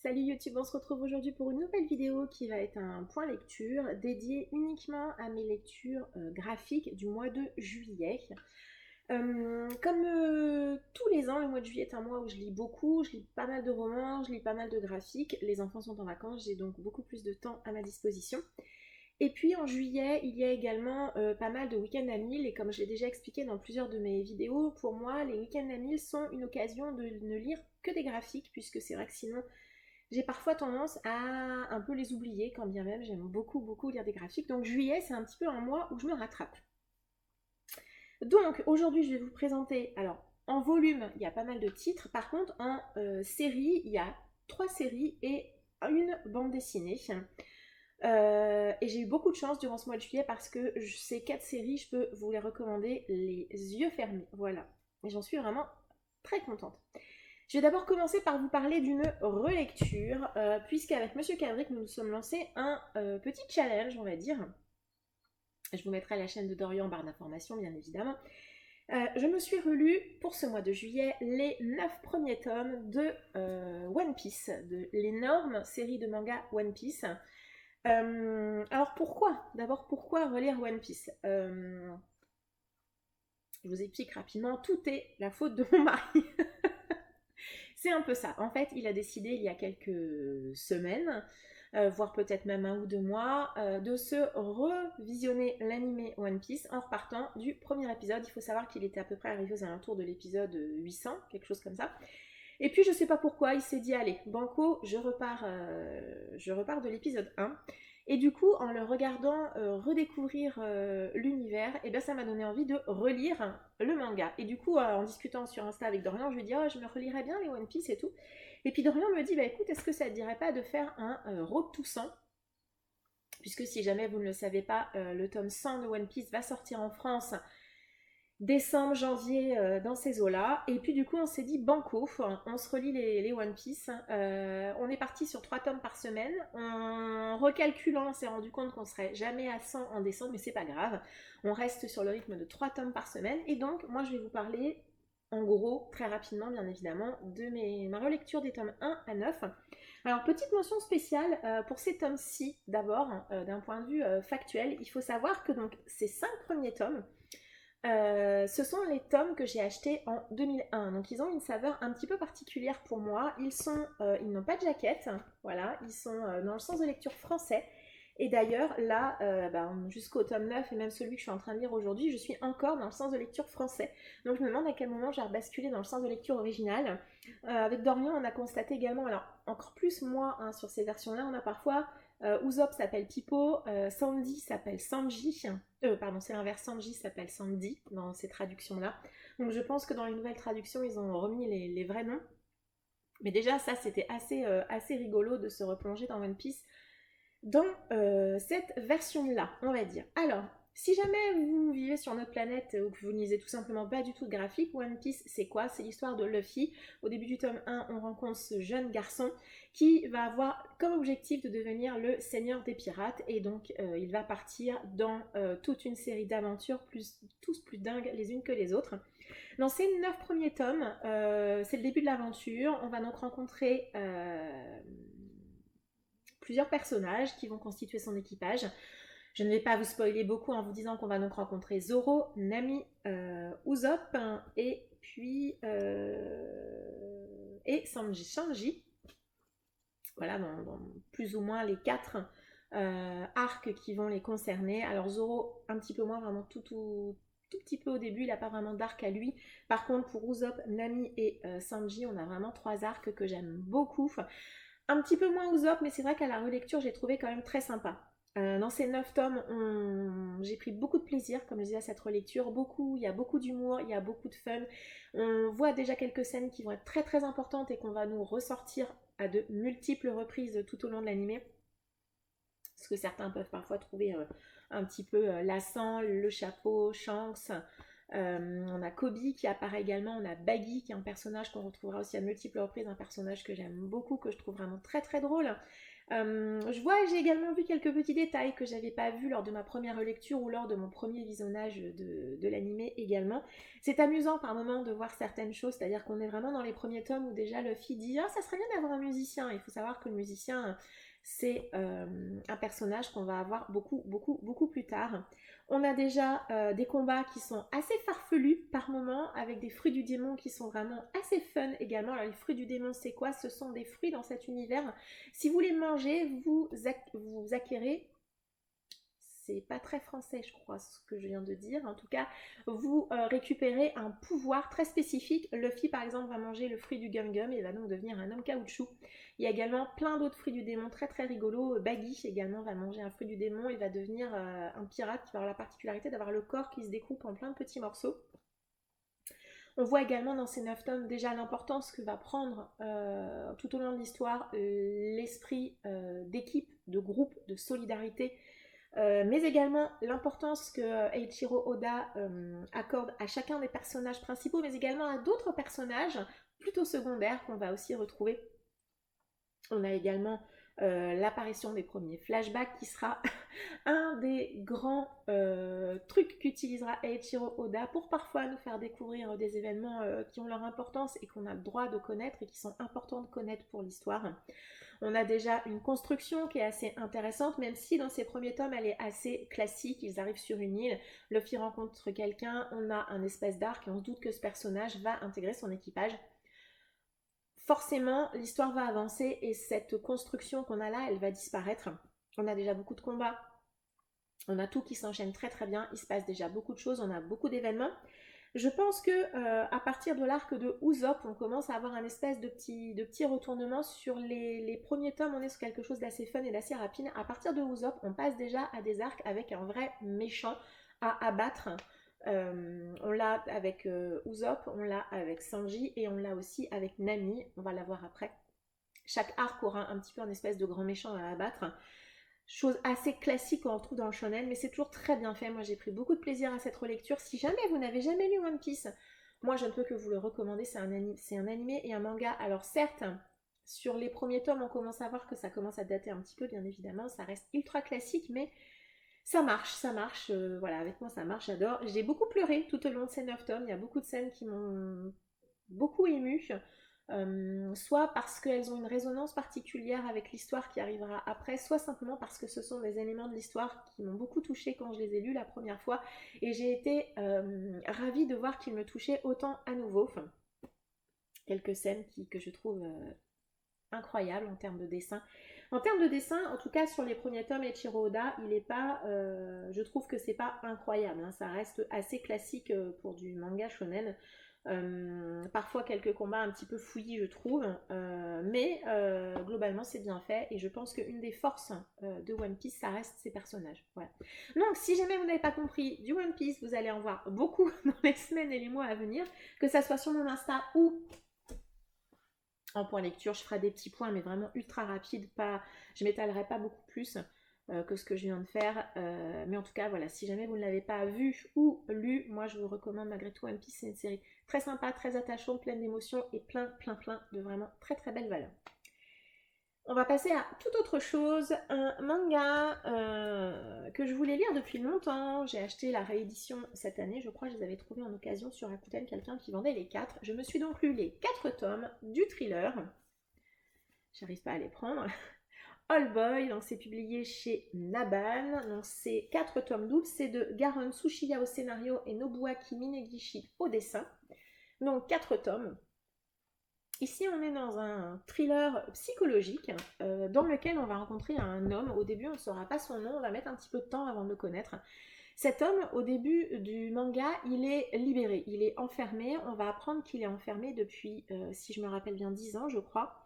Salut YouTube, on se retrouve aujourd'hui pour une nouvelle vidéo qui va être un point lecture dédié uniquement à mes lectures graphiques du mois de juillet. Comme tous les ans, le mois de juillet est un mois où je lis beaucoup, je lis pas mal de romans, je lis pas mal de graphiques. Les enfants sont en vacances, j'ai donc beaucoup plus de temps à ma disposition. Et puis en juillet, il y a également pas mal de week-ends à 1000 et comme je l'ai déjà expliqué dans plusieurs de mes vidéos, pour moi les week-ends à 1000 sont une occasion de ne lire que des graphiques puisque c'est vrai que sinon j'ai parfois tendance à un peu les oublier quand bien même j'aime beaucoup lire des graphiques. Donc juillet c'est un petit peu un mois où je me rattrape. Donc aujourd'hui je vais vous présenter, alors en volume il y a pas mal de titres, par contre en série il y a 3 séries et une bande dessinée. Et j'ai eu beaucoup de chance durant ce mois de juillet parce que ces 4 séries, je peux vous les recommander les yeux fermés. Voilà. Et j'en suis vraiment très contente. Je vais d'abord commencer par vous parler d'une relecture, puisqu'avec Monsieur Cabric, nous nous sommes lancés un petit challenge, on va dire. Je vous mettrai la chaîne de Dorian en barre d'informations, bien évidemment. Je me suis relu pour ce mois de juillet les 9 premiers tomes de One Piece, de l'énorme série de manga One Piece. Alors pourquoi? D'abord pourquoi relire One Piece? Je vous explique rapidement, tout est la faute de mon mari. C'est un peu ça. En fait, il a décidé il y a quelques semaines, voire peut-être même 1 ou 2 mois, de se revisionner l'animé One Piece en repartant du premier épisode. Il faut savoir qu'il était à peu près arrivé aux alentours de l'épisode 800, quelque chose comme ça. Et puis je sais pas pourquoi, il s'est dit allez, banco, je repars de l'épisode 1. Et du coup, en le regardant redécouvrir l'univers, et ben ça m'a donné envie de relire le manga. Et du coup, en discutant sur Insta avec Dorian, je lui dis oh, je me relirais bien les One Piece et tout. Et puis Dorian me dit bah écoute, est-ce que ça te dirait pas de faire un Road to 100? Puisque si jamais vous ne le savez pas, le tome 100 de One Piece va sortir en France décembre, janvier, dans ces eaux-là. Et puis du coup, on s'est dit banco, on se relit les One Piece. On est parti sur 3 tomes par semaine. En recalculant, on s'est rendu compte qu'on serait jamais à 100 en décembre, mais c'est pas grave. On reste sur le rythme de 3 tomes par semaine. Et donc, moi, je vais vous parler, en gros, très rapidement, bien évidemment, de ma relecture des tomes 1 à 9. Alors, petite mention spéciale pour ces tomes-ci, d'abord, d'un point de vue factuel. Il faut savoir que donc, ces 5 premiers tomes, ce sont les tomes que j'ai achetés en 2001, donc ils ont une saveur un petit peu particulière pour moi. Ils n'ont pas de jaquette, voilà, ils sont dans le sens de lecture français. Et d'ailleurs, là, jusqu'au tome 9 et même celui que je suis en train de lire aujourd'hui, je suis encore dans le sens de lecture français. Donc je me demande à quel moment j'ai rebasculé dans le sens de lecture originale. Avec Dorian, on a constaté également, alors encore plus moi, hein, sur ces versions-là, on a parfois Usopp s'appelle Pipo, Sandy s'appelle Sanji, pardon, c'est l'inverse, Sanji s'appelle Sandy dans ces traductions-là. Donc je pense que dans les nouvelles traductions, ils ont remis les vrais noms. Mais déjà, ça, c'était assez rigolo de se replonger dans One Piece dans cette version-là, on va dire. Alors, si jamais vous vivez sur notre planète ou que vous ne lisez tout simplement pas du tout de graphique, One Piece, c'est quoi? C'est l'histoire de Luffy. Au début du tome 1, on rencontre ce jeune garçon qui va avoir comme objectif de devenir le seigneur des pirates et donc il va partir dans toute une série d'aventures, tous plus dingues les unes que les autres. Dans ces 9 premiers tomes, c'est le début de l'aventure. On va donc rencontrer plusieurs personnages qui vont constituer son équipage. Je ne vais pas vous spoiler beaucoup en vous disant qu'on va donc rencontrer Zoro, Nami, Usopp et puis Sanji. Voilà, dans plus ou moins les 4 arcs qui vont les concerner. Alors Zoro, un petit peu moins, vraiment tout petit peu au début, il n'a pas vraiment d'arc à lui. Par contre, pour Usopp, Nami et Sanji, on a vraiment 3 arcs que j'aime beaucoup. Un petit peu moins Usopp, mais c'est vrai qu'à la relecture, j'ai trouvé quand même très sympa. Dans ces 9 tomes, j'ai pris beaucoup de plaisir, comme je disais, à cette relecture. Il y a beaucoup d'humour, il y a beaucoup de fun. On voit déjà quelques scènes qui vont être très très importantes et qu'on va nous ressortir à de multiples reprises tout au long de l'animé. Ce que certains peuvent parfois trouver un petit peu lassant, le chapeau, Shanks. On a Kobe qui apparaît également, on a Baggy qui est un personnage qu'on retrouvera aussi à multiples reprises, un personnage que j'aime beaucoup, que je trouve vraiment très très drôle. J'ai également vu quelques petits détails que j'avais pas vus lors de ma première lecture ou lors de mon premier visionnage de l'animé également. C'est amusant par moments de voir certaines choses, c'est-à-dire qu'on est vraiment dans les premiers tomes où déjà Luffy dit «Ah, ça serait bien d'avoir un musicien». Il faut savoir que le musicien, c'est un personnage qu'on va avoir beaucoup plus tard. On a déjà des combats qui sont assez farfelus par moments, avec des fruits du démon qui sont vraiment assez fun également. Alors les fruits du démon, c'est quoi? Ce sont des fruits dans cet univers. Si vous les mangez, vous acquérez, c'est pas très français je crois ce que je viens de dire, en tout cas vous récupérez un pouvoir très spécifique. Luffy par exemple va manger le fruit du gum gum et va donc devenir un homme caoutchouc. Il y a également plein d'autres fruits du démon très très rigolos. Baggy également va manger un fruit du démon et va devenir un pirate qui va avoir la particularité d'avoir le corps qui se découpe en plein de petits morceaux. On voit également dans ces 9 tomes déjà l'importance que va prendre tout au long de l'histoire l'esprit d'équipe, de groupe, de solidarité, mais également l'importance que Eiichiro Oda accorde à chacun des personnages principaux, mais également à d'autres personnages plutôt secondaires qu'on va aussi retrouver. On a également l'apparition des premiers flashbacks qui sera un des grands trucs qu'utilisera Eiichiro Oda pour parfois nous faire découvrir des événements qui ont leur importance et qu'on a le droit de connaître et qui sont importants de connaître pour l'histoire. On a déjà une construction qui est assez intéressante, même si dans ces premiers tomes elle est assez classique. Ils arrivent sur une île, Luffy rencontre quelqu'un, on a un espèce d'arc et on se doute que ce personnage va intégrer son équipage. Forcément, l'histoire va avancer et cette construction qu'on a là, elle va disparaître. On a déjà beaucoup de combats, on a tout qui s'enchaîne très très bien, il se passe déjà beaucoup de choses, on a beaucoup d'événements. Je pense que à partir de l'arc de Usopp, on commence à avoir un espèce de petit retournement sur les premiers tomes. On est sur quelque chose d'assez fun et d'assez rapide. À partir de Usopp, on passe déjà à des arcs avec un vrai méchant à abattre. On l'a avec Usopp, on l'a avec Sanji et on l'a aussi avec Nami. On va la voir après. Chaque arc aura un petit peu un espèce de grand méchant à abattre. Chose assez classique qu'on retrouve dans le shonen, mais c'est toujours très bien fait. Moi, j'ai pris beaucoup de plaisir à cette relecture. Si jamais vous n'avez jamais lu One Piece, moi, je ne peux que vous le recommander. C'est un animé et un manga. Alors certes, sur les premiers tomes, on commence à voir que ça commence à dater un petit peu, bien évidemment. Ça reste ultra classique, mais ça marche. Voilà, avec moi, ça marche, j'adore. J'ai beaucoup pleuré tout au long de ces 9 tomes. Il y a beaucoup de scènes qui m'ont beaucoup émue. Soit parce qu'elles ont une résonance particulière avec l'histoire qui arrivera après, soit simplement parce que ce sont des éléments de l'histoire qui m'ont beaucoup touchée quand je les ai lus la première fois, et j'ai été ravie de voir qu'ils me touchaient autant à nouveau. Enfin, quelques scènes que je trouve incroyables en termes de dessin. En termes de dessin, en tout cas sur les premiers tomes, Eiichiro Oda, il est pas, je trouve que c'est pas incroyable, hein. Ça reste assez classique pour du manga shonen. Parfois quelques combats un petit peu fouillis je trouve, mais globalement c'est bien fait et je pense qu'une des forces de One Piece ça reste ses personnages. Voilà. Donc si jamais vous n'avez pas compris du One Piece, vous allez en voir beaucoup dans les semaines et les mois à venir, que ça soit sur mon Insta ou en point lecture. Je ferai des petits points mais vraiment ultra rapides, je m'étalerai pas beaucoup plus que ce que je viens de faire, mais en tout cas voilà, si jamais vous ne l'avez pas vu ou lu, moi je vous recommande malgré tout One Piece. C'est une série très sympa, très attachante, pleine d'émotions et plein de vraiment très très belles valeurs. On va passer à toute autre chose, un manga que je voulais lire depuis longtemps. J'ai acheté la réédition cette année, je crois que je les avais trouvés en occasion sur Rakuten, quelqu'un qui vendait les 4. Je me suis donc lu les 4 tomes du thriller. J'arrive pas à les prendre. All Boy, donc c'est publié chez Naban, donc c'est 4 tomes doubles, c'est de Garon Tsushiya au scénario et Nobuaki Minegishi au dessin, donc 4 tomes. Ici on est dans un thriller psychologique dans lequel on va rencontrer un homme. Au début on ne saura pas son nom, on va mettre un petit peu de temps avant de le connaître. Cet homme, au début du manga, il est libéré, il est enfermé, on va apprendre qu'il est enfermé depuis, si je me rappelle bien, 10 ans je crois.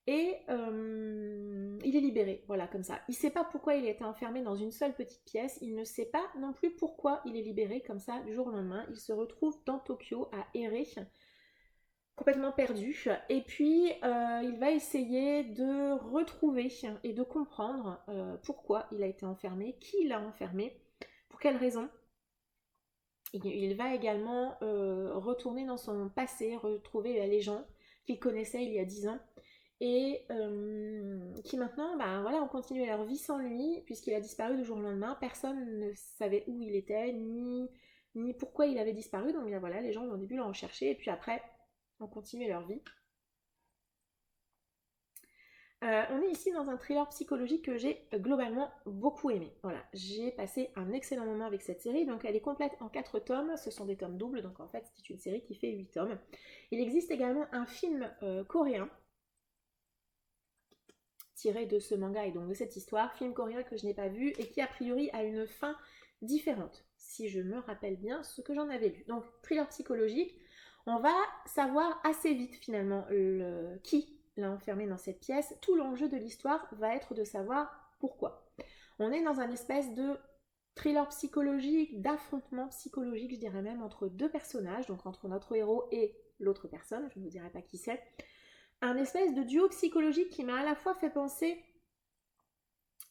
Et il est libéré, voilà, comme ça. Il ne sait pas pourquoi il a été enfermé dans une seule petite pièce. Il ne sait pas non plus pourquoi il est libéré comme ça du jour au lendemain. Il se retrouve dans Tokyo à errer, complètement perdu. Et puis il va essayer de retrouver et de comprendre pourquoi il a été enfermé, qui l'a enfermé, pour quelles raisons. Il va également retourner dans son passé, retrouver les gens qu'il connaissait il y a 10 ans. et qui maintenant, ben, voilà, ont continué leur vie sans lui, puisqu'il a disparu du jour au lendemain. Personne ne savait où il était, ni pourquoi il avait disparu. Donc bien voilà, les gens au début l'ont recherché, et puis après, ont continué leur vie. On est ici dans un thriller psychologique que j'ai globalement beaucoup aimé. Voilà, j'ai passé un excellent moment avec cette série. Donc elle est complète en 4 tomes, ce sont des tomes doubles, donc en fait c'est une série qui fait 8 tomes. Il existe également un film coréen tiré de ce manga et donc de cette histoire, film coréen que je n'ai pas vu et qui a priori a une fin différente, si je me rappelle bien ce que j'en avais lu. Donc thriller psychologique, on va savoir assez vite finalement qui l'a enfermé dans cette pièce. Tout l'enjeu de l'histoire va être de savoir pourquoi. On est dans un espèce de thriller psychologique, d'affrontement psychologique, je dirais même, entre deux personnages, donc entre notre héros et l'autre personne, je ne vous dirai pas qui c'est. Un espèce de duo psychologique qui m'a à la fois fait penser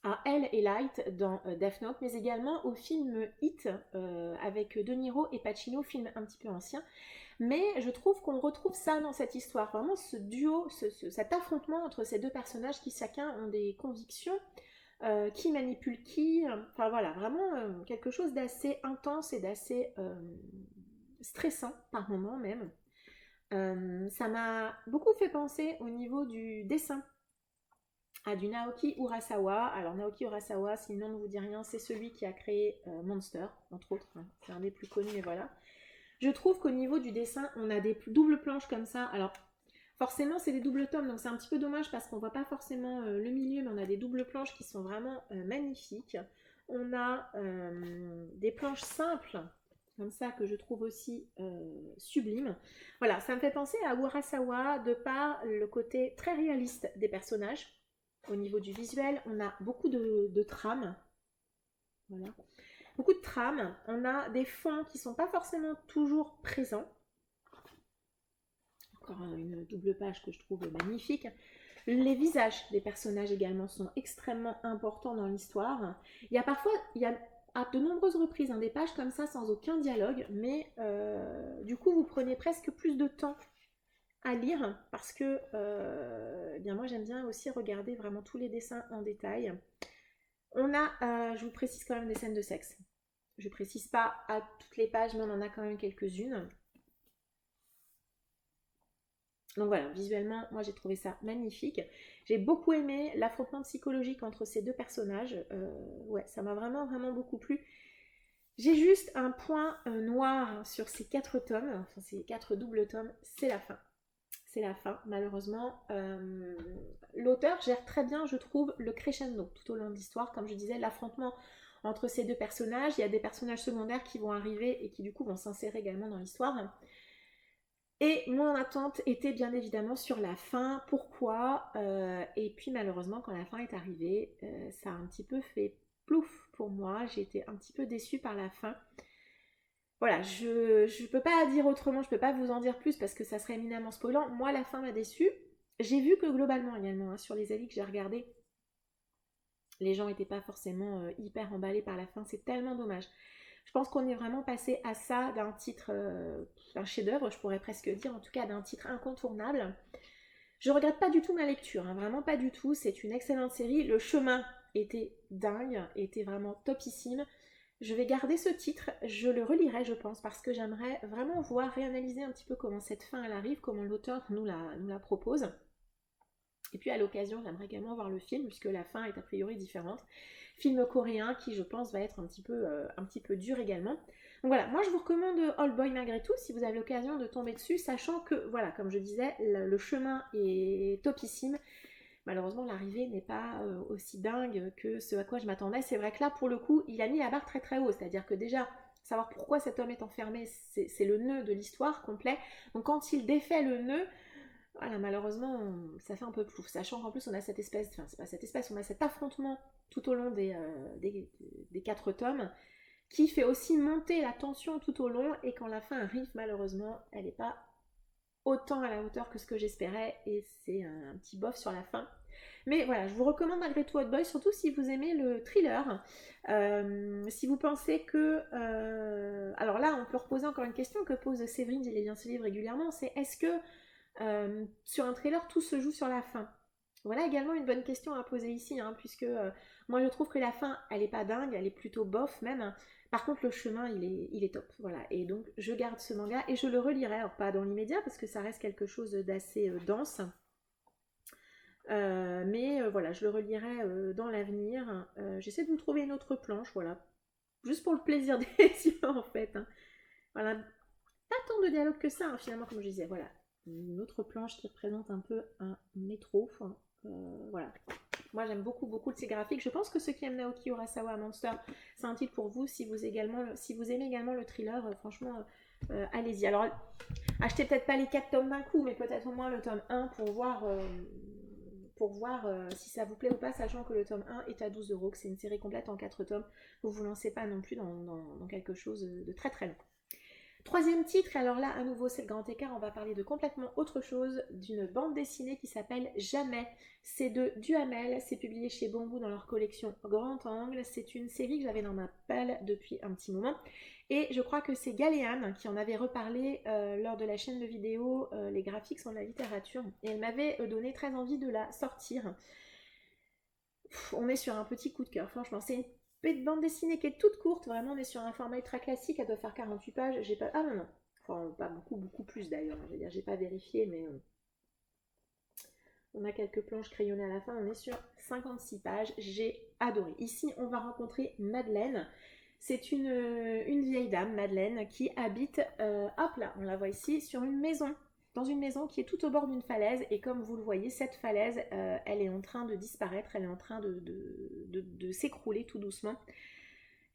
à Elle et Light dans Death Note, mais également au film Hit avec De Niro et Pacino, film un petit peu ancien. Mais je trouve qu'on retrouve ça dans cette histoire, vraiment ce duo, cet affrontement entre ces deux personnages qui chacun ont des convictions, qui manipule qui, enfin voilà, vraiment quelque chose d'assez intense et d'assez stressant par moments même. Ça m'a beaucoup fait penser au niveau du dessin à du Naoki Urasawa. Alors Naoki Urasawa, si le nom ne vous dit rien, c'est celui qui a créé Monster, entre autres. Hein. C'est un des plus connus, mais voilà. Je trouve qu'au niveau du dessin, on a des doubles planches comme ça. Alors forcément, c'est des doubles tomes, donc c'est un petit peu dommage parce qu'on voit pas forcément le milieu, mais on a des doubles planches qui sont vraiment magnifiques. On a des planches simples, comme ça, que je trouve aussi sublimes. Voilà, ça me fait penser à Urasawa de par le côté très réaliste des personnages. Au niveau du visuel, on a beaucoup de trames. Voilà. Beaucoup de trames. On a des fonds qui ne sont pas forcément toujours présents. Encore une double page que je trouve magnifique. Les visages des personnages également sont extrêmement importants dans l'histoire. Il y a parfois, à de nombreuses reprises des pages comme ça sans aucun dialogue, mais du coup vous prenez presque plus de temps à lire parce que bien moi j'aime bien aussi regarder vraiment tous les dessins en détail. On a, je vous précise quand même des scènes de sexe. Je précise pas à toutes les pages, mais on en a quand même quelques-unes. Donc voilà, visuellement, moi j'ai trouvé ça magnifique. J'ai beaucoup aimé l'affrontement psychologique entre ces deux personnages. Ouais, ça m'a vraiment, vraiment beaucoup plu. J'ai juste un point noir sur ces 4 tomes, enfin ces 4 doubles tomes, c'est la fin. C'est la fin, malheureusement. L'auteur gère très bien, je trouve, le crescendo tout au long de l'histoire. Comme je disais, l'affrontement entre ces deux personnages. Il y a des personnages secondaires qui vont arriver et qui du coup vont s'insérer également dans l'histoire. Et mon attente était bien évidemment sur la fin. Pourquoi et puis malheureusement, quand la fin est arrivée, ça a un petit peu fait plouf pour moi. J'ai été un petit peu déçue par la fin. Voilà, je ne peux pas dire autrement, je ne peux pas vous en dire plus parce que ça serait éminemment spoilant. Moi, la fin m'a déçue. J'ai vu que globalement également, sur les avis que j'ai regardés, les gens n'étaient pas forcément hyper emballés par la fin. C'est tellement dommage. Je pense qu'on est vraiment passé à ça d'un titre, un chef-d'œuvre, je pourrais presque dire, en tout cas d'un titre incontournable. Je regrette pas du tout ma lecture, vraiment pas du tout. C'est une excellente série. Le chemin était dingue, était vraiment topissime. Je vais garder ce titre, je le relirai je pense, parce que j'aimerais vraiment voir, réanalyser un petit peu comment cette fin elle arrive, comment l'auteur nous la propose. Et puis à l'occasion, j'aimerais également voir le film, puisque la fin est a priori différente. Film coréen qui, je pense, va être un petit peu dur également. Donc voilà, moi je vous recommande Old Boy malgré tout, si vous avez l'occasion de tomber dessus, sachant que, voilà, comme je disais, le chemin est topissime. Malheureusement, l'arrivée n'est pas aussi dingue que ce à quoi je m'attendais. C'est vrai que là, pour le coup, il a mis la barre très très haut. C'est-à-dire que déjà, savoir pourquoi cet homme est enfermé, c'est le nœud de l'histoire complet. Donc quand il défait le nœud, voilà, malheureusement, ça fait un peu plouf. Sachant qu'en plus, on a cette espèce, enfin, c'est pas cette espèce, on a cet affrontement tout au long des 4 tomes qui fait aussi monter la tension tout au long. Et quand la fin arrive, malheureusement, elle n'est pas autant à la hauteur que ce que j'espérais et c'est un petit bof sur la fin. Mais voilà, je vous recommande malgré tout Hot Boy, surtout si vous aimez le thriller. Si vous pensez que... alors là, on peut reposer encore une question que pose Séverine, il est bien ce livre régulièrement, c'est est-ce que sur un thriller, tout se joue sur la fin? Voilà également une bonne question à poser ici, hein, puisque moi je trouve que la fin, elle est pas dingue, elle est plutôt bof même. Par contre, le chemin, il est top. Voilà. Et donc, je garde ce manga et je le relirai. Alors, pas dans l'immédiat, parce que ça reste quelque chose d'assez dense. Mais voilà, je le relirai dans l'avenir. J'essaie de me trouver une autre planche, voilà. Juste pour le plaisir des yeux, en fait, hein. Voilà. Pas tant de dialogue que ça, hein, finalement, comme je disais. Voilà. Une autre planche qui représente un peu un métro. Enfin, voilà. Moi, j'aime beaucoup, beaucoup de ces graphiques. Je pense que ceux qui aiment Naoki Urasawa Monster, c'est un titre pour vous. Si vous aimez également le thriller, franchement, allez-y. Alors, achetez peut-être pas les 4 tomes d'un coup, mais peut-être au moins le tome 1 pour voir si ça vous plaît ou pas, sachant que le tome 1 est à 12 €, que c'est une série complète en 4 tomes. Vous ne vous lancez pas non plus dans quelque chose de très très long. Troisième titre, alors là, à nouveau, c'est le grand écart, on va parler de complètement autre chose, d'une bande dessinée qui s'appelle Jamais. C'est de Duhamel, c'est publié chez Bamboo dans leur collection Grand Angle. C'est une série que j'avais dans ma palle depuis un petit moment. Et je crois que c'est Galéane qui en avait reparlé lors de la chaîne de vidéo Les graphiques sont de la littérature. Et elle m'avait donné très envie de la sortir. On est sur un petit coup de cœur, franchement. C'est une petite bande dessinée qui est toute courte, vraiment on est sur un format ultra classique, elle doit faire 48 pages, j'ai pas... Ah non, non, enfin pas beaucoup, beaucoup plus d'ailleurs, je veux dire, j'ai pas vérifié, mais on a quelques planches crayonnées à la fin, on est sur 56 pages, j'ai adoré. Ici, on va rencontrer Madeleine, c'est une vieille dame, Madeleine, qui habite, hop là, on la voit ici, sur une maison. Dans une maison qui est tout au bord d'une falaise, et comme vous le voyez, cette falaise, elle est en train de disparaître, elle est en train de s'écrouler tout doucement.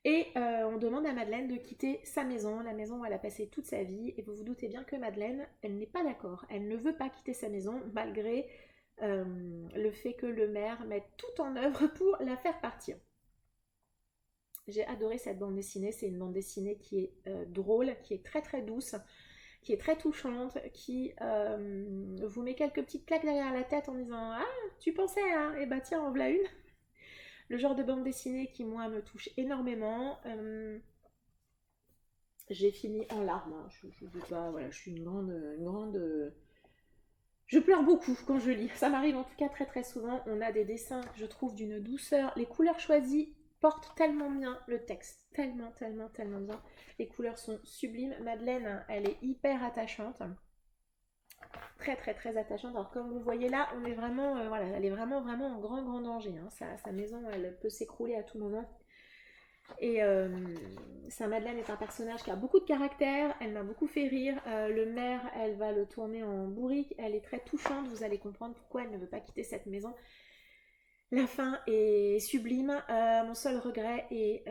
Et on demande à Madeleine de quitter sa maison, la maison où elle a passé toute sa vie, et vous vous doutez bien que Madeleine, elle n'est pas d'accord, elle ne veut pas quitter sa maison, malgré le fait que le maire mette tout en œuvre pour la faire partir. J'ai adoré cette bande dessinée, c'est une bande dessinée qui est drôle, qui est très très douce, qui est très touchante, qui vous met quelques petites claques derrière la tête en disant « Ah, tu pensais, hein? Eh ben tiens, en voilà une !» Le genre de bande dessinée qui, moi, me touche énormément. J'ai fini en larmes, hein. Je dis pas, voilà, je suis une grande... Je pleure beaucoup quand je lis. Ça m'arrive en tout cas très très souvent. On a des dessins, je trouve, d'une douceur. Les couleurs choisies portent tellement bien le texte. Tellement, tellement, tellement bien. Les couleurs sont sublimes. Madeleine, elle est hyper attachante. Très, très, très attachante. Alors, comme vous voyez là, on est vraiment, voilà, elle est vraiment, vraiment en grand, grand danger, hein. Sa maison, elle peut s'écrouler à tout moment. Et Saint Madeleine est un personnage qui a beaucoup de caractère, elle m'a beaucoup fait rire. Le maire, elle va le tourner en bourrique, elle est très touchante, vous allez comprendre pourquoi elle ne veut pas quitter cette maison. La fin est sublime. Mon seul regret est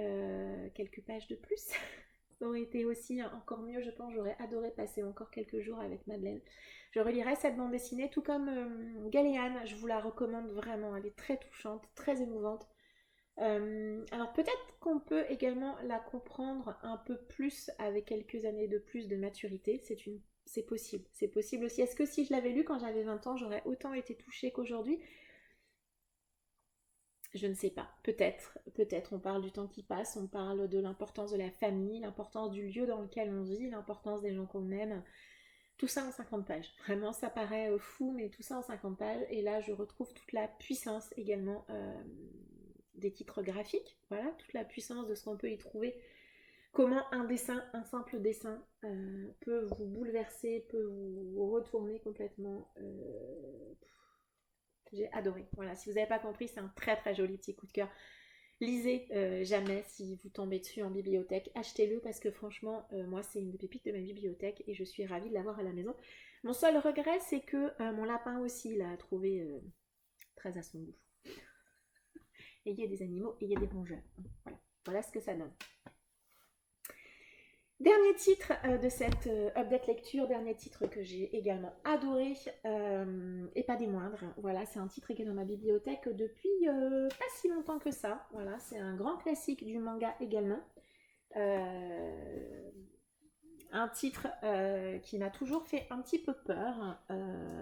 quelques pages de plus. Ça aurait été aussi encore mieux, je pense. J'aurais adoré passer encore quelques jours avec Madeleine. Je relirai cette bande dessinée, tout comme Galéane. Je vous la recommande vraiment. Elle est très touchante, très émouvante. Alors peut-être qu'on peut également la comprendre un peu plus avec quelques années de plus de maturité. C'est possible. C'est possible aussi. Est-ce que si je l'avais lu quand j'avais 20 ans, j'aurais autant été touchée qu'aujourd'hui? Je ne sais pas. Peut-être. Peut-être. On parle du temps qui passe. On parle de l'importance de la famille, l'importance du lieu dans lequel on vit, l'importance des gens qu'on aime. Tout ça en 50 pages. Vraiment, ça paraît fou, mais tout ça en 50 pages. Et là, je retrouve toute la puissance également des titres graphiques. Voilà, toute la puissance de ce qu'on peut y trouver. Comment un dessin, un simple dessin, peut vous bouleverser, peut vous retourner complètement. J'ai adoré. Voilà, si vous n'avez pas compris, c'est un très très joli petit coup de cœur. Lisez Jamais si vous tombez dessus en bibliothèque. Achetez-le parce que franchement, moi, c'est une des pépites de ma bibliothèque et je suis ravie de l'avoir à la maison. Mon seul regret, c'est que mon lapin aussi l'a trouvé très à son goût. Ayez des animaux, ayez des rongeurs. Voilà. Voilà ce que ça donne. Dernier titre de cette update lecture, dernier titre que j'ai également adoré et pas des moindres. Voilà, c'est un titre qui est dans ma bibliothèque depuis pas si longtemps que ça. Voilà, c'est un grand classique du manga également. Un titre qui m'a toujours fait un petit peu peur,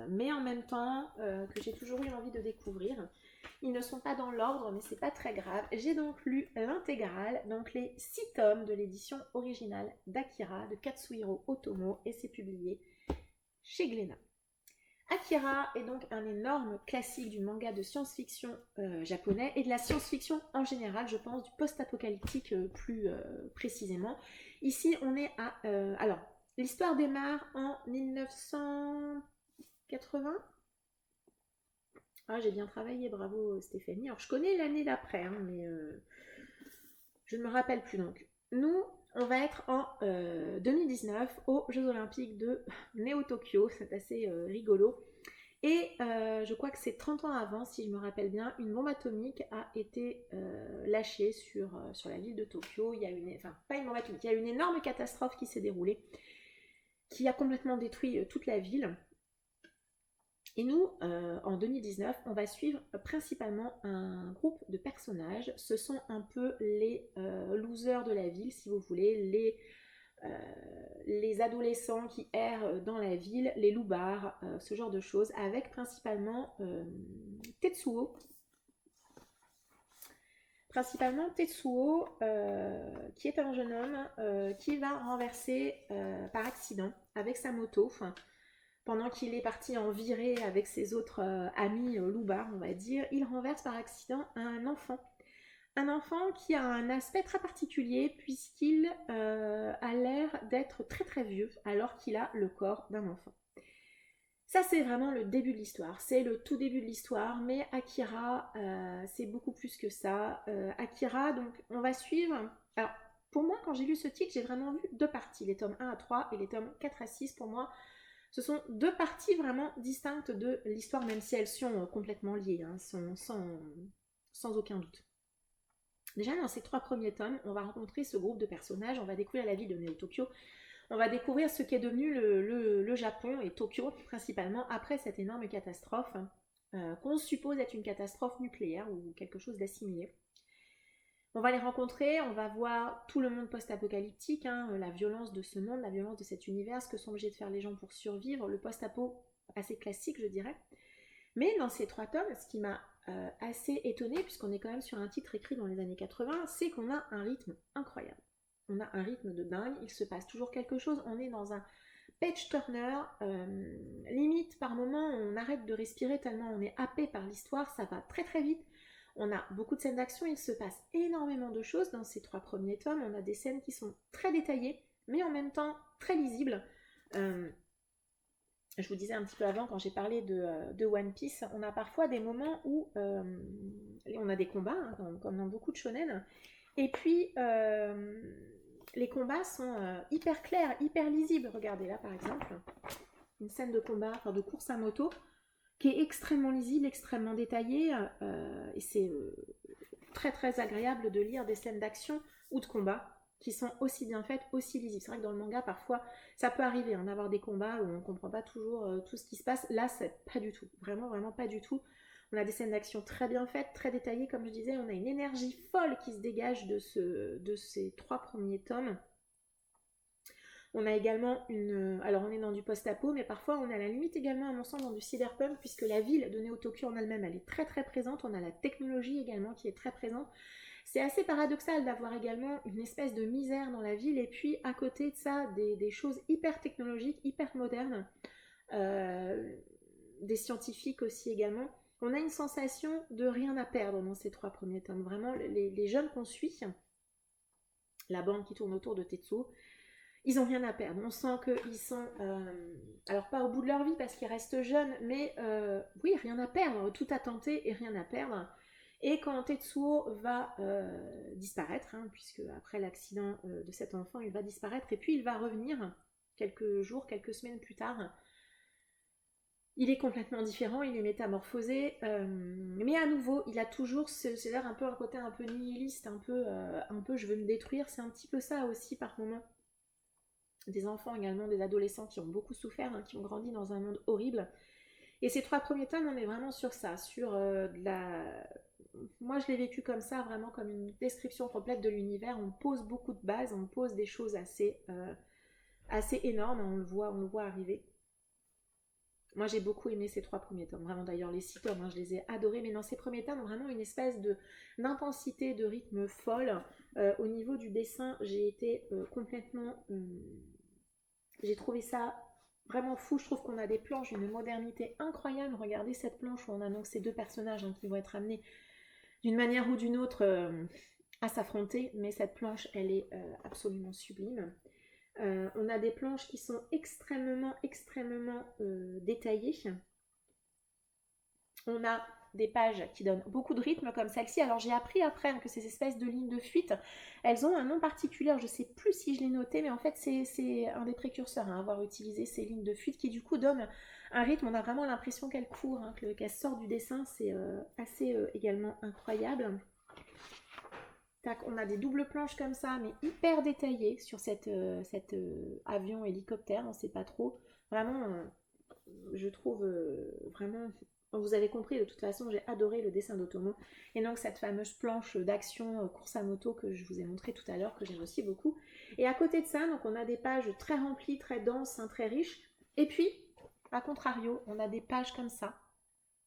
mais en même temps que j'ai toujours eu envie de découvrir. Ils ne sont pas dans l'ordre, mais c'est pas très grave. J'ai donc lu l'intégrale, donc les 6 tomes de l'édition originale d'Akira de Katsuhiro Otomo, et c'est publié chez Glénat. Akira est donc un énorme classique du manga de science-fiction japonais et de la science-fiction en général, je pense, du post-apocalyptique plus précisément. Ici, on est à... alors, l'histoire démarre en 1980. Ah, j'ai bien travaillé, bravo Stéphanie. Alors, je connais l'année d'après, hein, mais je ne me rappelle plus donc. Nous, on va être en 2019 aux Jeux Olympiques de Néo-Tokyo, c'est assez rigolo. Et je crois que c'est 30 ans avant, si je me rappelle bien, une bombe atomique a été lâchée sur la ville de Tokyo. Il y a une, enfin, pas une bombe atomique, il y a une énorme catastrophe qui s'est déroulée, qui a complètement détruit toute la ville. Et nous, en 2019, on va suivre principalement un groupe de personnages. Ce sont un peu les losers de la ville, si vous voulez, les adolescents qui errent dans la ville, les loupards, ce genre de choses, avec principalement Tetsuo. Principalement Tetsuo, qui est un jeune homme qui va renverser par accident avec sa moto, pendant qu'il est parti en virée avec ses autres amis loupards, on va dire, il renverse par accident un enfant. Un enfant qui a un aspect très particulier puisqu'il a l'air d'être très très vieux alors qu'il a le corps d'un enfant. Ça c'est vraiment le début de l'histoire, c'est le tout début de l'histoire, mais Akira c'est beaucoup plus que ça. Akira, donc on va suivre... Alors pour moi quand j'ai lu ce titre j'ai vraiment vu deux parties, les tomes 1 à 3 et les tomes 4 à 6 pour moi. Ce sont deux parties vraiment distinctes de l'histoire, même si elles sont complètement liées, hein, sans aucun doute. Déjà, dans ces 3 premiers tomes, on va rencontrer ce groupe de personnages, on va découvrir la ville de Néo-Tokyo, on va découvrir ce qu'est devenu le Japon et Tokyo, principalement, après cette énorme catastrophe, qu'on suppose être une catastrophe nucléaire ou quelque chose d'assimilé. On va les rencontrer, on va voir tout le monde post-apocalyptique, hein, la violence de ce monde, la violence de cet univers, ce que sont obligés de faire les gens pour survivre, le post-apo assez classique, je dirais. Mais dans ces 3 tomes, ce qui m'a assez étonnée, puisqu'on est quand même sur un titre écrit dans les années 80, c'est qu'on a un rythme incroyable. On a un rythme de dingue, il se passe toujours quelque chose, on est dans un page turner, limite par moment on arrête de respirer tellement on est happé par l'histoire, ça va très très vite. On a beaucoup de scènes d'action, il se passe énormément de choses dans ces 3 premiers tomes, on a des scènes qui sont très détaillées, mais en même temps très lisibles. Je vous disais un petit peu avant, quand j'ai parlé de One Piece, on a parfois des moments où on a des combats, hein, comme dans beaucoup de shonen, et puis les combats sont hyper clairs, hyper lisibles. Regardez là par exemple, une scène de combat, enfin de course à moto, qui est extrêmement lisible, extrêmement détaillée, et c'est très très agréable de lire des scènes d'action ou de combat qui sont aussi bien faites, aussi lisibles. C'est vrai que dans le manga, parfois, ça peut arriver d'avoir des combats où on ne comprend pas toujours tout ce qui se passe. Là, c'est pas du tout. Vraiment, vraiment pas du tout. On a des scènes d'action très bien faites, très détaillées, comme je disais. On a une énergie folle qui se dégage de ces 3 premiers tomes. On a également une... Alors, on est dans du post-apo, mais parfois, on est à la limite également, à mon sens, dans du cyberpunk, puisque la ville de Néo-Tokyo en elle-même, elle est très très présente. On a la technologie également qui est très présente. C'est assez paradoxal d'avoir également une espèce de misère dans la ville et puis à côté de ça des choses hyper technologiques, hyper modernes, des scientifiques aussi également. On a une sensation de rien à perdre dans ces 3 premiers tomes. Vraiment, les jeunes qu'on suit, la bande qui tourne autour de Tetsuo, ils n'ont rien à perdre. On sent qu'ils sont, alors pas au bout de leur vie parce qu'ils restent jeunes, mais oui, rien à perdre, tout à tenter et rien à perdre. Et quand Tetsuo va disparaître, hein, puisque après l'accident de cet enfant, il va disparaître, et puis il va revenir quelques jours, quelques semaines plus tard, il est complètement différent, il est métamorphosé, mais à nouveau, il a toujours l'air un peu un côté un peu nihiliste, un peu je veux me détruire, c'est un petit peu ça aussi par moment. Des enfants également, des adolescents qui ont beaucoup souffert, hein, qui ont grandi dans un monde horrible. Et ces 3 premiers tomes, on est vraiment sur ça, sur de la... Moi, je l'ai vécu comme ça, vraiment comme une description complète de l'univers. On pose beaucoup de bases, on pose des choses assez énormes, on le voit arriver. Moi, j'ai beaucoup aimé ces 3 premiers tomes. Vraiment, d'ailleurs, les 6 tomes, hein, je les ai adorés. Mais dans ces premiers tomes, vraiment une espèce d'intensité, de rythme folle. Au niveau du dessin, j'ai été complètement... j'ai trouvé ça vraiment fou. Je trouve qu'on a des planches d'une modernité incroyable. Regardez cette planche où on a donc ces deux personnages qui vont être amenés d'une manière ou d'une autre à s'affronter, mais cette planche, elle est absolument sublime. On a des planches qui sont extrêmement détaillées. On a des pages qui donnent beaucoup de rythme comme celle-ci. Alors j'ai appris après que ces espèces de lignes de fuite, elles ont un nom particulier. Je ne sais plus si je l'ai noté, mais en fait c'est un des précurseurs à avoir utilisé ces lignes de fuite qui du coup donnent un rythme. On a vraiment l'impression qu'elle court, qu'elle sort du dessin. C'est assez également incroyable. Tac, on a des doubles planches comme ça, mais hyper détaillées sur cet avion hélicoptère. On ne sait pas trop. Vraiment, je trouve vraiment. Vous avez compris, de toute façon, j'ai adoré le dessin d'Otomo. Et donc, cette fameuse planche d'action course à moto que je vous ai montré tout à l'heure, que j'aime aussi beaucoup. Et à côté de ça, donc, on a des pages très remplies, très denses, très riches. Et puis, à contrario, on a des pages comme ça.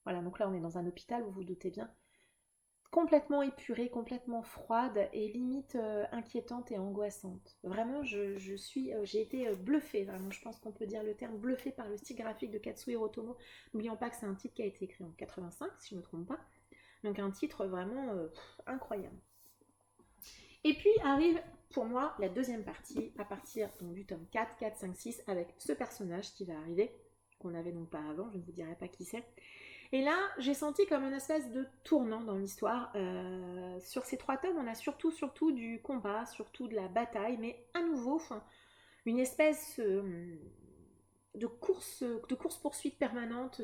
Voilà, donc là, on est dans un hôpital, vous vous doutez bien. Complètement épurée, complètement froide et limite inquiétante et angoissante. Vraiment, j'ai été bluffée, vraiment, je pense qu'on peut dire le terme bluffée par le style graphique de Katsuhiro Otomo. N'oublions pas que c'est un titre qui a été écrit en 85, si je ne me trompe pas. Donc un titre vraiment incroyable. Et puis arrive pour moi la deuxième partie, à partir donc, du tome 4, 4, 5, 6, avec ce personnage qui va arriver, qu'on n'avait donc pas avant, je ne vous dirai pas qui c'est. Et là, j'ai senti comme une espèce de tournant dans l'histoire. Sur ces 3 tomes, on a surtout du combat, surtout de la bataille, mais à nouveau, une espèce de course-poursuite permanente.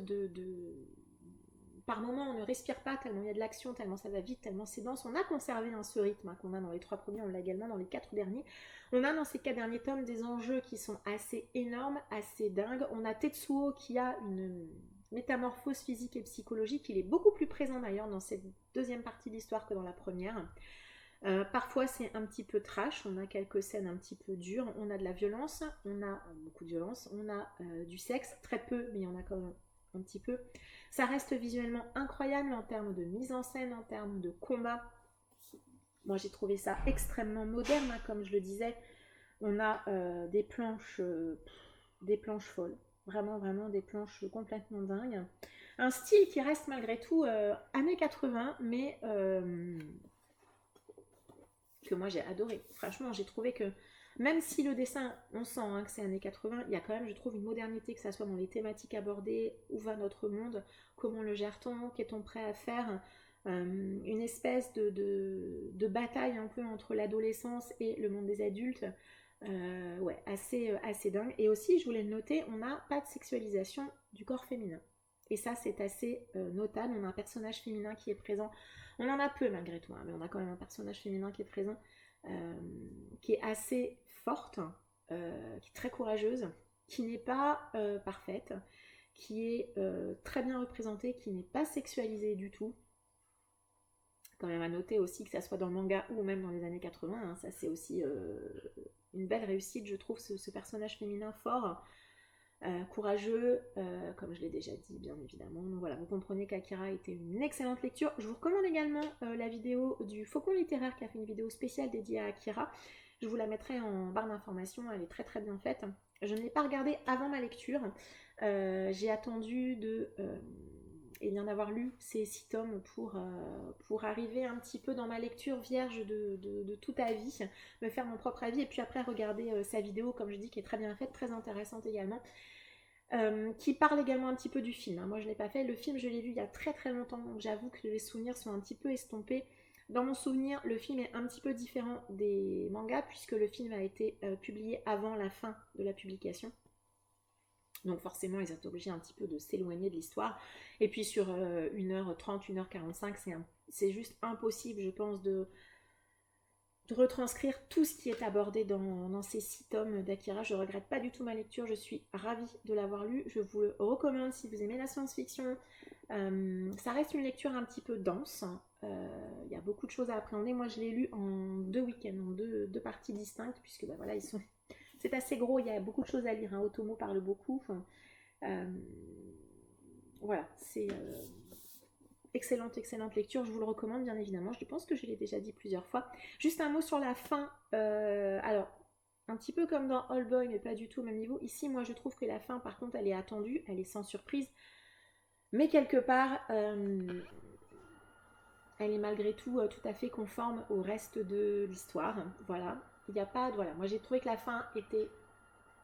Par moments, on ne respire pas tellement il y a de l'action, tellement ça va vite, tellement c'est dense. On a conservé ce rythme qu'on a dans les 3 premiers, on l'a également dans les 4 derniers. On a dans ces 4 derniers tomes des enjeux qui sont assez énormes, assez dingues. On a Tetsuo qui a une métamorphose physique et psychologique. Il est beaucoup plus présent d'ailleurs dans cette deuxième partie de l'histoire que dans la première. Parfois c'est un petit peu trash, on a quelques scènes un petit peu dures, on a de la violence, on a beaucoup de violence, on a du sexe, très peu, mais il y en a quand même un petit peu. Ça reste visuellement incroyable en termes de mise en scène, en termes de combat. Moi j'ai trouvé ça extrêmement moderne, comme je le disais. On a des planches folles. Vraiment des planches complètement dingues. Un style qui reste malgré tout années 80, mais que moi j'ai adoré. Franchement, j'ai trouvé que même si le dessin, on sent que c'est années 80, il y a quand même, je trouve, une modernité, que ça soit dans les thématiques abordées, où va notre monde, comment le gère-t-on, qu'est-on prêt à faire, une espèce de bataille un peu entre l'adolescence et le monde des adultes. Ouais, assez dingue. Et aussi, je voulais le noter, on n'a pas de sexualisation du corps féminin. Et ça, c'est assez notable. On a un personnage féminin qui est présent. On en a peu malgré tout, mais on a quand même un personnage féminin qui est présent, qui est assez forte, qui est très courageuse, qui n'est pas parfaite, qui est très bien représentée, qui n'est pas sexualisée du tout. Quand même à noter aussi que ça soit dans le manga ou même dans les années 80, ça c'est aussi une belle réussite, je trouve, ce personnage féminin fort, courageux, comme je l'ai déjà dit, bien évidemment. Donc voilà, vous comprenez qu'Akira était une excellente lecture. Je vous recommande également la vidéo du Faucon littéraire qui a fait une vidéo spéciale dédiée à Akira. Je vous la mettrai en barre d'informations, elle est très bien faite. Je ne l'ai pas regardée avant ma lecture. J'ai attendu d'avoir lu ces 6 tomes pour arriver un petit peu dans ma lecture vierge de tout avis, me faire mon propre avis et puis après regarder sa vidéo, comme je dis, qui est très bien faite, très intéressante également, qui parle également un petit peu du film. Moi je ne l'ai pas fait, le film je l'ai vu il y a très longtemps, donc j'avoue que les souvenirs sont un petit peu estompés. Dans mon souvenir, le film est un petit peu différent des mangas puisque le film a été publié avant la fin de la publication. Donc forcément, ils sont obligés un petit peu de s'éloigner de l'histoire. Et puis sur 1h30, 1h45, c'est juste impossible, je pense, de retranscrire tout ce qui est abordé dans ces 6 tomes d'Akira. Je ne regrette pas du tout ma lecture, je suis ravie de l'avoir lu. Je vous le recommande si vous aimez la science-fiction. Ça reste une lecture un petit peu dense. Il y a beaucoup de choses à appréhender. Moi, je l'ai lu en 2 week-ends, en deux parties distinctes, puisque voilà, c'est assez gros, il y a beaucoup de choses à lire. Otomo parle beaucoup. Voilà, c'est excellente lecture. Je vous le recommande, bien évidemment. Je pense que je l'ai déjà dit plusieurs fois. Juste un mot sur la fin. Alors, un petit peu comme dans All Boy, mais pas du tout au même niveau. Ici, moi, je trouve que la fin, par contre, elle est attendue, elle est sans surprise. Mais quelque part, elle est malgré tout tout à fait conforme au reste de l'histoire. Voilà. Il n'y a pas de... Voilà. Moi, j'ai trouvé que la fin était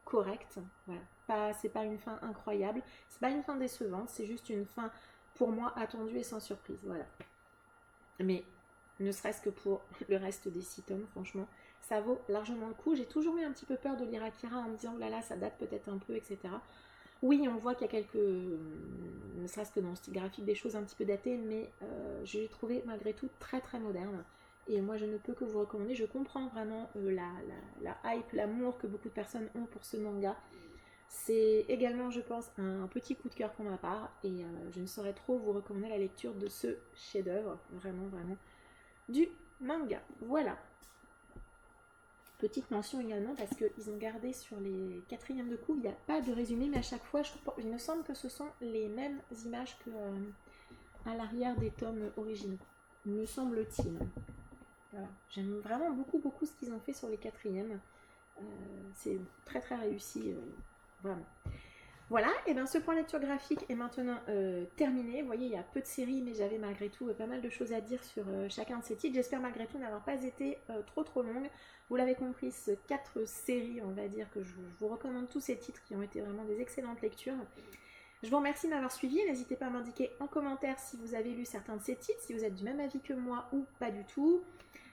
correcte. Voilà. C'est pas une fin incroyable. C'est pas une fin décevante. C'est juste une fin, pour moi, attendue et sans surprise. Voilà. Mais ne serait-ce que pour le reste des 6 tomes, franchement, ça vaut largement le coup. J'ai toujours eu un petit peu peur de lire Akira en me disant, oh là là, ça date peut-être un peu, etc. Oui, on voit qu'il y a quelques, ne serait-ce que dans le style graphique, des choses un petit peu datées, mais je l'ai trouvé malgré tout très très moderne. Et moi, je ne peux que vous recommander. Je comprends vraiment la hype, l'amour que beaucoup de personnes ont pour ce manga. C'est également, je pense, un petit coup de cœur pour ma part. Et je ne saurais trop vous recommander la lecture de ce chef-d'œuvre. Vraiment, vraiment. Du manga. Voilà. Petite mention également parce qu'ils ont gardé sur les quatrièmes de couve, il n'y a pas de résumé, mais à chaque fois, il me semble que ce sont les mêmes images que à l'arrière des tomes originaux. Me semble-t-il. Voilà. J'aime vraiment beaucoup, beaucoup ce qu'ils ont fait sur les quatrièmes. C'est très, très réussi. Vraiment. Voilà, et bien ce point lecture graphique est maintenant terminé. Vous voyez, il y a peu de séries, mais j'avais malgré tout pas mal de choses à dire sur chacun de ces titres. J'espère malgré tout n'avoir pas été trop longue. Vous l'avez compris, ce 4 séries, on va dire, que je vous recommande tous ces titres qui ont été vraiment des excellentes lectures. Je vous remercie de m'avoir suivi. N'hésitez pas à m'indiquer en commentaire si vous avez lu certains de ces titres, si vous êtes du même avis que moi ou pas du tout.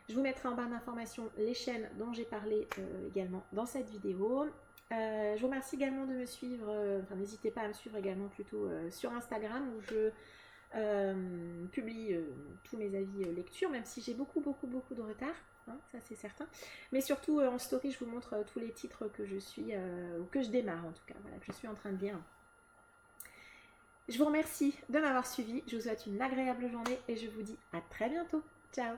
Je vous mettrai en barre d'informations les chaînes dont j'ai parlé également dans cette vidéo. Je vous remercie également de me suivre, enfin n'hésitez pas à me suivre également plutôt sur Instagram où je publie tous mes avis lecture, même si j'ai beaucoup de retard, hein, ça c'est certain. Mais surtout en story, je vous montre tous les titres que je suis, ou que je démarre en tout cas, voilà, que je suis en train de lire. Je vous remercie de m'avoir suivi, je vous souhaite une agréable journée et je vous dis à très bientôt. Ciao!